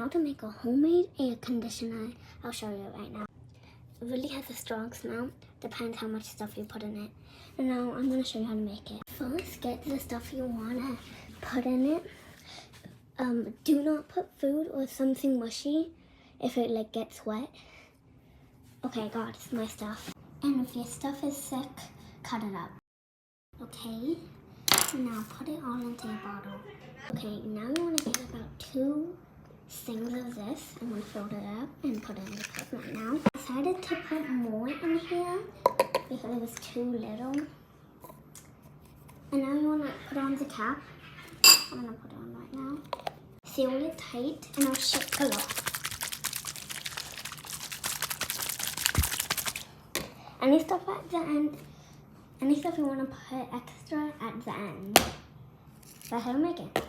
how to make a homemade air conditioner. I'll show you right now. It really has a strong smell. Depends how much stuff you put in it. And now I'm going to show you how to make it. First, get the stuff you want to put in it. Do not put food or something mushy if it like gets wet. Okay, God, it's my stuff. And if your stuff is thick, cut it up. Okay, now put it all into a bottle. Okay, now you want to get about 2 things of this. I'm going to fill it up and put it in the cup right now. I decided to put more in here because it was too little. And now you want to put on the cap. I'm going to put it on right now. Seal it tight and I'll shake it off. Any stuff at the end, any stuff you want to put extra at the end. That's how to make it.